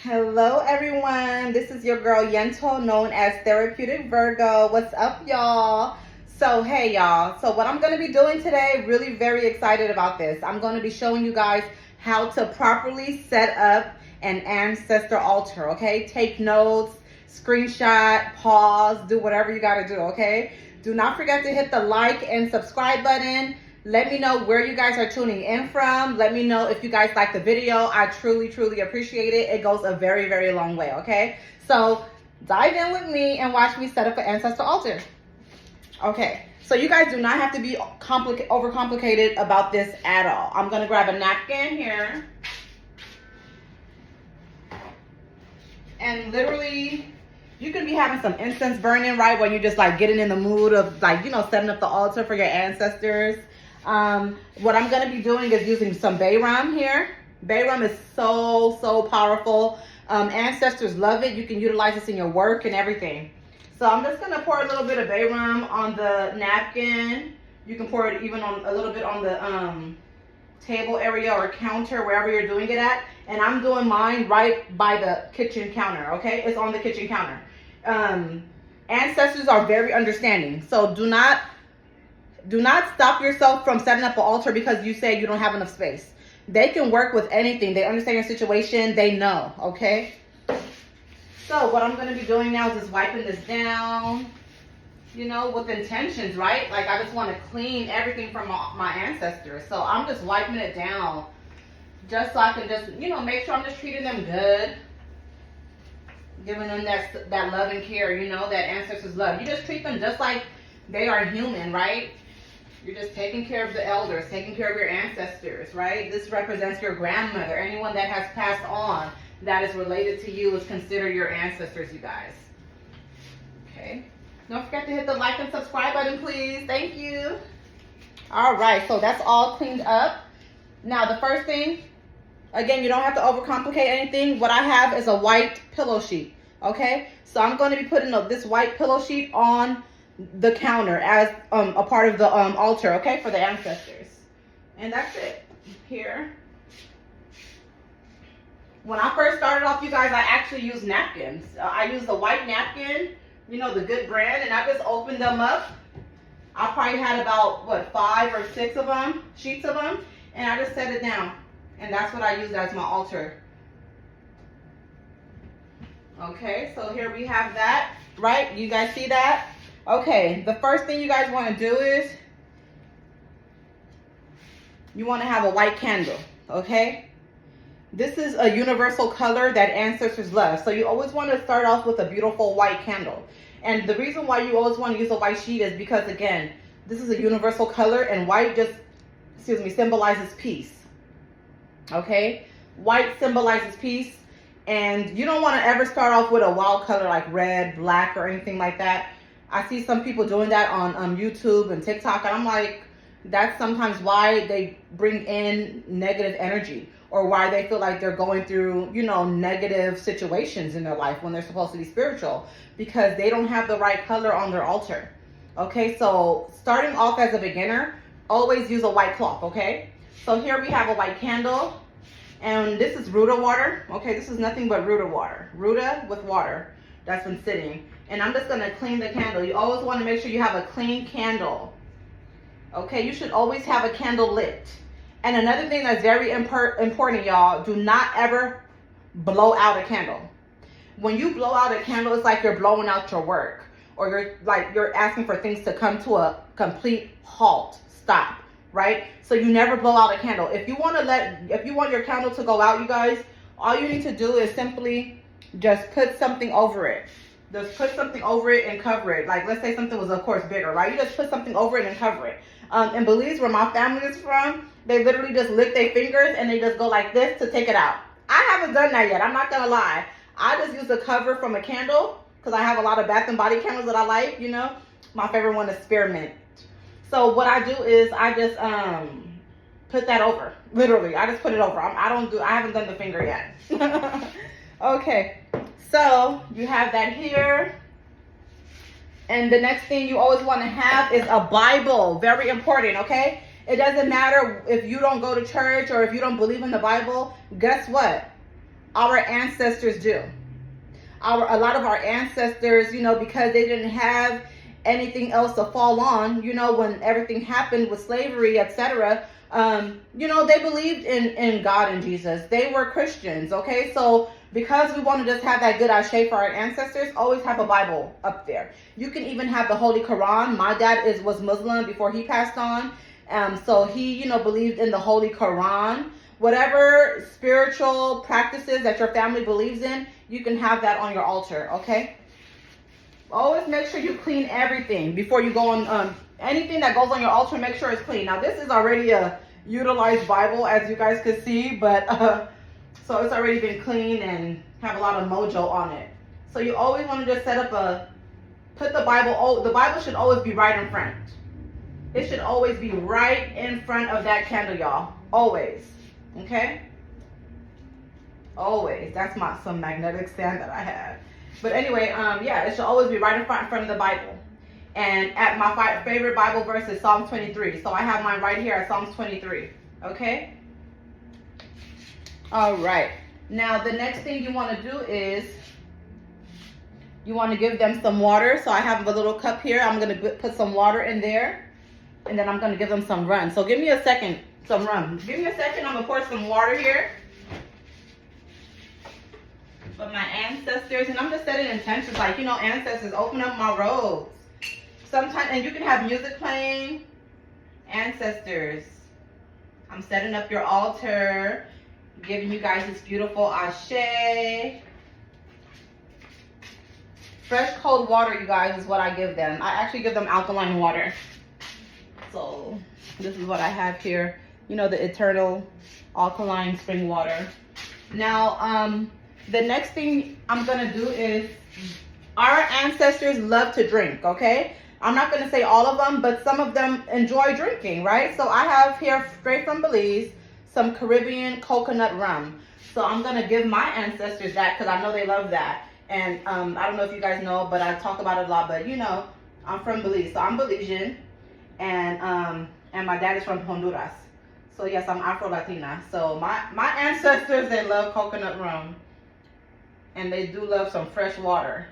Hello everyone, this is your girl Yento, known as Therapeutic Virgo. What's up, y'all? So hey y'all, so what I'm going to be doing today, really very excited about this. I'm going to be showing you guys how to properly set up an ancestor altar, okay? Take notes, screenshot, pause, do whatever you got to do, okay? Do not forget to hit the like and subscribe button. Let me know where you guys are tuning in from. Let me know if you guys like the video. I truly, truly appreciate it. It goes a very, very long way, okay? So dive in with me and watch me set up an ancestor altar. Okay, so you guys do not have to be overcomplicated about this at all. I'm gonna grab a napkin here. And literally, you can be having some incense burning, right? When you're just like getting in the mood of like, setting up the altar for your ancestors. What I'm going to be doing is using some bay rum here. Bay rum is so powerful. Ancestors love it. You can utilize this in your work and everything. So I'm just going to pour a little bit of bay rum on the napkin. You can pour it even on a little bit on the table area or counter, wherever you're doing it at. And I'm doing mine right by the kitchen counter, okay? It's on the kitchen counter. Ancestors are very understanding. So do not stop yourself from setting up an altar because you say you don't have enough space. They can work with anything. They understand your situation. They know, okay? So what I'm going to be doing now is just wiping this down, with intentions, right? Like I just want to clean everything from my ancestors. So I'm just wiping it down just so I can just, make sure I'm just treating them good. Giving them that love and care, that ancestors love. You just treat them just like they are human, right? You're just taking care of the elders, taking care of your ancestors, right? This represents your grandmother. Anyone that has passed on that is related to you is considered your ancestors, you guys. Okay. Don't forget to hit the like and subscribe button, please. Thank you. All right, so that's all cleaned up. Now, the first thing, again, you don't have to overcomplicate anything. What I have is a white pillow sheet, okay? So I'm going to be putting this white pillow sheet on the counter as a part of the altar, okay, for the ancestors. And that's it here. When I first started off, you guys, I actually used napkins. I used the white napkin, the good brand, and I just opened them up. I probably had about, 5 or 6 of them, sheets of them, and I just set it down. And that's what I used as my altar. Okay, so here we have that, right? You guys see that? Okay, the first thing you guys want to do is you want to have a white candle, okay? This is a universal color that ancestors love. So you always want to start off with a beautiful white candle. And the reason why you always want to use a white sheet is because, again, this is a universal color and white symbolizes peace. Okay? White symbolizes peace. And you don't want to ever start off with a wild color like red, black, or anything like that. I see some people doing that on YouTube and TikTok, and I'm like, that's sometimes why they bring in negative energy, or why they feel like they're going through, negative situations in their life when they're supposed to be spiritual, because they don't have the right color on their altar. Okay, so starting off as a beginner, always use a white cloth, okay? So here we have a white candle, and this is Ruta water. Okay, this is nothing but Ruta water. Ruta with water that's been sitting. And I'm just going to clean the candle. You always want to make sure you have a clean candle. Okay, you should always have a candle lit. And another thing that's very important, y'all, do not ever blow out a candle. When you blow out a candle, it's like you're blowing out your work. Or you're asking for things to come to a complete halt, stop, right? So you never blow out a candle. If you want your candle to go out, you guys, all you need to do is simply just put something over it. Just put something over it and cover it. Like, let's say something was, of course, bigger, right? You just put something over it and cover it. In Belize, where my family is from, they literally just lick their fingers and they just go like this to take it out. I haven't done that yet. I'm not going to lie. I just use the cover from a candle because I have a lot of Bath and Body candles that I like, My favorite one is Spearmint. So what I do is I just put that over. Literally, I just put it over. I haven't done the finger yet. Okay. So you have that here. And the next thing you always want to have is a Bible. Very important, okay? It doesn't matter if you don't go to church or if you don't believe in the Bible. Guess what? our ancestors do. A lot of our ancestors, you know, because they didn't have anything else to fall on, you know, when everything happened with slavery, etc. You know, they believed in God and Jesus. They were Christians, okay? So because we want to just have that good ashe for our ancestors, always have a Bible up there. You can even have the Holy Quran. My dad was Muslim before he passed on. So he, you know, believed in the Holy Quran. Whatever spiritual practices that your family believes in, you can have that on your altar, okay? Always make sure you clean everything before you go on. Anything that goes on your altar, make sure it's clean. Now, this is already a utilized Bible, as you guys can see, but so it's already been cleaned and have a lot of mojo on it. So you always want to just set up put the Bible should always be right in front. It should always be right in front of that candle, y'all. Always. Okay? Always. That's some magnetic stand that I have. But anyway, yeah, it should always be right in front of the Bible. And at my favorite Bible verse is Psalms 23. So I have mine right here at Psalms 23. Okay? All right. Now, the next thing you want to do is you want to give them some water. So I have a little cup here. I'm going to put some water in there. And then I'm going to give them some rum. So give me a second. Some rum. Give me a second. I'm going to pour some water here. For my ancestors. And I'm just setting intentions. Like, you know, ancestors, open up my robes. Sometimes, and you can have music playing. Ancestors, I'm setting up your altar. Giving you guys this beautiful ashe. Fresh cold water, you guys, is what I give them. I actually give them alkaline water. So this is what I have here. You know, the eternal alkaline spring water. Now, the next thing I'm going to do is, our ancestors love to drink, okay? I'm not going to say all of them, but some of them enjoy drinking, right? So I have here, straight from Belize, some Caribbean coconut rum. So I'm going to give my ancestors that because I know they love that. And I don't know if you guys know, but I talk about it a lot. But, you know, I'm from Belize. So I'm Belizean. And my dad is from Honduras. So, yes, I'm Afro-Latina. So my ancestors, they love coconut rum. And they do love some fresh water.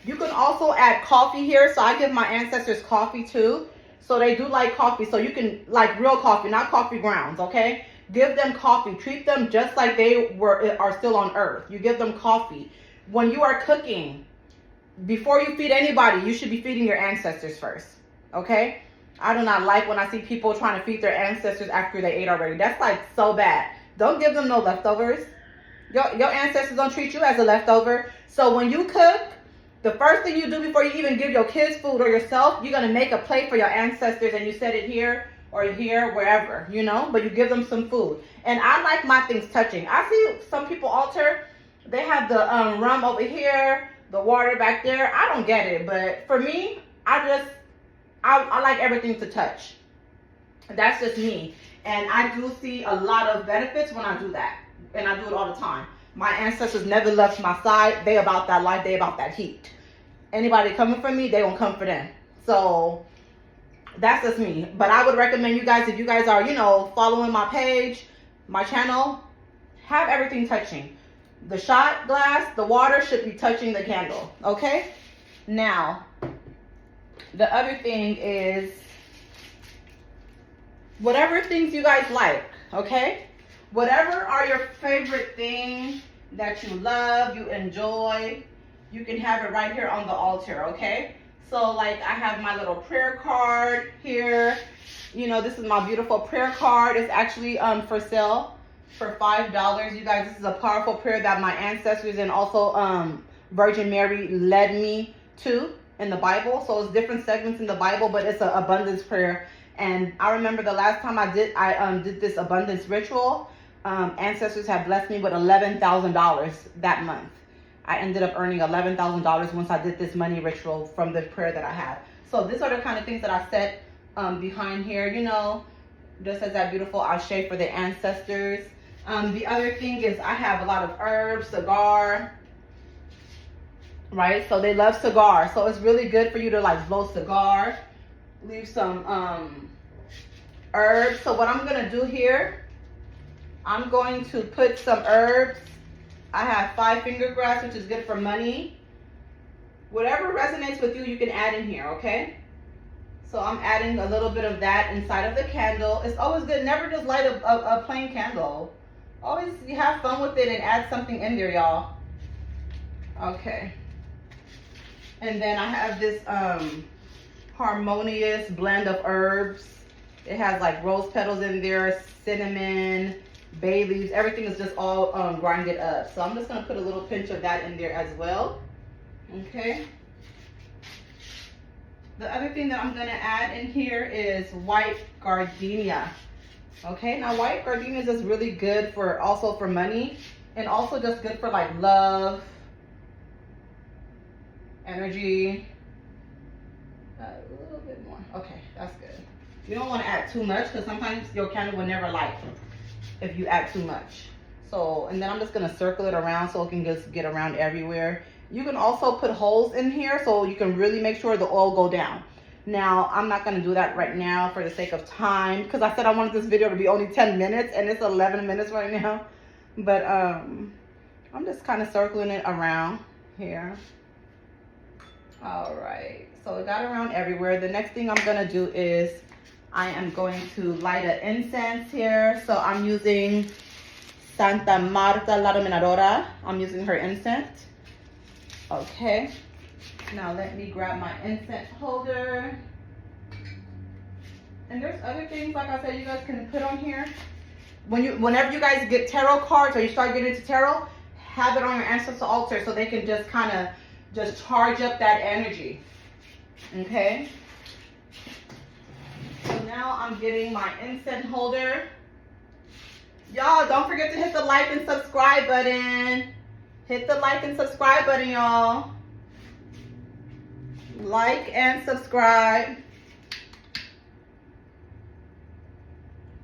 You can also add coffee here. So I give my ancestors coffee too. So they do like coffee. So you can, like real coffee, not coffee grounds, okay? Give them coffee. Treat them just like they are still on earth. You give them coffee. When you are cooking, before you feed anybody, you should be feeding your ancestors first, okay? I do not like when I see people trying to feed their ancestors after they ate already. That's like so bad. Don't give them no leftovers. Your ancestors don't treat you as a leftover. So when you cook, the first thing you do before you even give your kids food or yourself, you're going to make a plate for your ancestors and you set it here or here, wherever, you know, but you give them some food. And I like my things touching. I see some people altar, they have the rum over here, the water back there. I don't get it, but for me, I like everything to touch. That's just me. And I do see a lot of benefits when I do that. And I do it all the time. My ancestors never left my side. They about that life. They about that heat. Anybody coming for me, they gonna come for them. So that's just me. But I would recommend you guys, if you guys are, you know, following my page, my channel, have everything touching. The shot glass, the water should be touching the candle. Okay? Now, the other thing is, whatever things you guys like, okay? Whatever are your favorite things that you love, you enjoy, you can have it right here on the altar, okay? So like I have my little prayer card here. You know, this is my beautiful prayer card. It's actually for sale for $5. You guys, this is a powerful prayer that my ancestors and also Virgin Mary led me to in the Bible. So it's different segments in the Bible, but it's an abundance prayer. And I remember the last time I did this abundance ritual, ancestors had blessed me with $11,000 that month. I ended up earning $11,000 once I did this money ritual from the prayer that I have. So these are the kind of things that I set behind here, you know, just as that beautiful ashe for the ancestors. The other thing is I have a lot of herbs, cigar, right? So they love cigar. So it's really good for you to like blow cigar, leave some herbs. So what I'm going to do here, I'm going to put some herbs I have 5-finger grass, which is good for money. Whatever resonates with you, you can add in here, okay? So I'm adding a little bit of that inside of the candle. It's always good. Never just light a plain candle. Always you have fun with it and add something in there, y'all. Okay. And then I have this harmonious blend of herbs. It has like rose petals in there, cinnamon, bay leaves. Everything is just all grinded up. So I'm just going to put a little pinch of that in there as well. Okay. The other thing that I'm going to add in here is white gardenia. Okay, now white gardenia is just really good for also for money and also just good for like love, energy. A little bit more. Okay, that's good. You don't want to add too much because sometimes your candle will never light if you add too much. So, and then I'm just going to circle it around so it can just get around everywhere. You can also put holes in here so you can really make sure the oil go down. Now, I'm not going to do that right now for the sake of time because I said I wanted this video to be only 10 minutes and it's 11 minutes right now. But I'm just kind of circling it around here. All right, so it got around everywhere. The next thing I'm going to do is I am going to light an incense here. So I'm using Santa Marta la Dominadora. I'm using her incense. Okay, now let me grab my incense holder. And there's other things, like I said, you guys can put on here. Whenever you guys get tarot cards or you start getting into tarot, have it on your ancestor altar so they can just kind of just charge up that energy. Okay. So now I'm getting my incense holder. Y'all, don't forget to hit the like and subscribe button. Hit the like and subscribe button, y'all. Like and subscribe.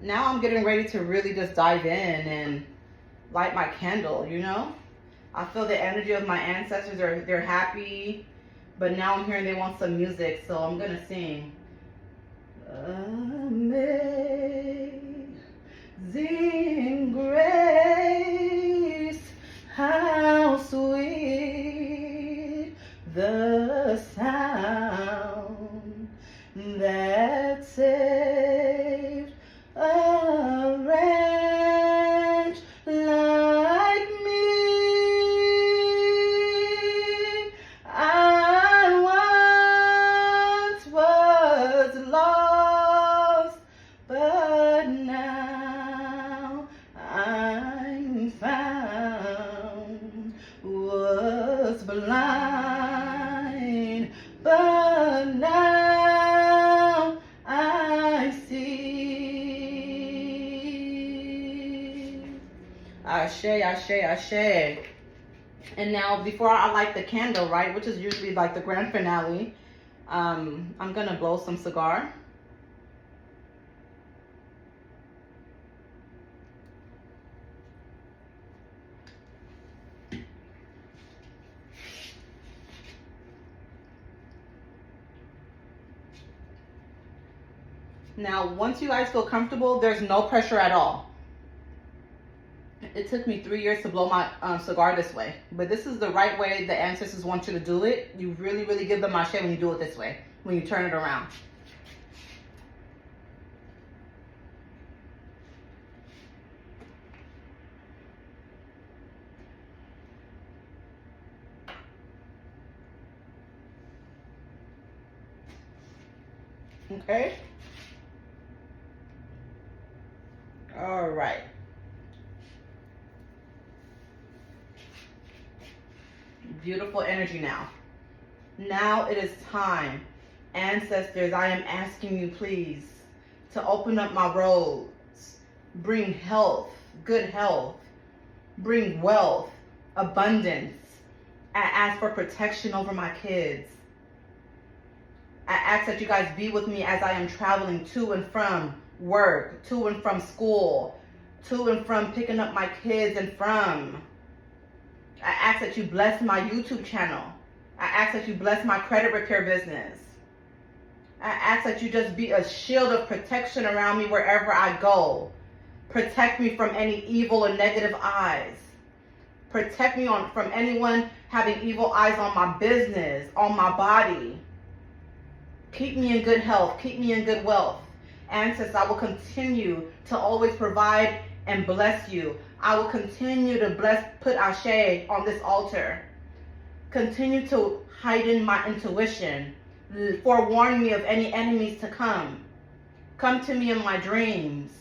Now I'm getting ready to really just dive in and light my candle, you know? I feel the energy of my ancestors. They're happy. But now I'm hearing they want some music, so I'm going to sing. Amazing grace, how sweet the sound that saved a wretch like me. I once was lost, but now I'm found. Was blind, but now I see. Ashe, ashe, ashe. And now, before I light the candle, right, which is usually like the grand finale, I'm gonna blow some cigar. Now, once you guys feel comfortable, there's no pressure at all. It took me 3 years to blow my cigar this way. But this is the right way the ancestors want you to do it. You really, really give them ashe when you do it this way, when you turn it around. Okay? All right. Beautiful energy now. Now it is time. Ancestors, I am asking you, please, to open up my roads. Bring health, good health. Bring wealth, abundance. I ask for protection over my kids. I ask that you guys be with me as I am traveling to and from work, to and from school, to and from picking up my kids and from. I ask that you bless my YouTube channel. I ask that you bless my credit repair business. I ask that you just be a shield of protection around me wherever I go. Protect me from any evil or negative eyes. Protect me from anyone having evil eyes on my business, on my body. Keep me in good health. Keep me in good wealth. Ancestors, I will continue to always provide and bless you. I will continue to put Ashe on this altar. Continue to heighten my intuition. Forewarn me of any enemies to come. Come to me in my dreams.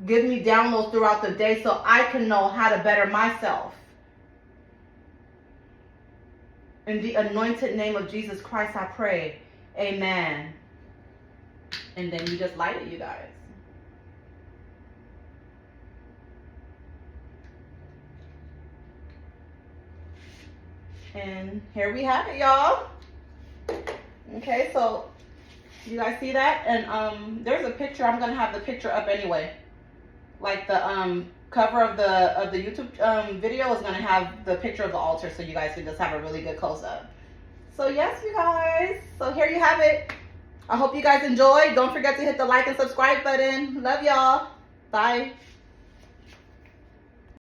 Give me downloads throughout the day so I can know how to better myself. In the anointed name of Jesus Christ, I pray. Amen. And then you just light it, you guys. And here we have it, y'all. Okay, so you guys see that? And there's a picture. I'm gonna have the picture up anyway. Like the cover of the YouTube video is gonna have the picture of the altar, so you guys can just have a really good close up. So yes, you guys. So here you have it. I hope you guys enjoyed. Don't forget to hit the like and subscribe button. Love y'all. Bye.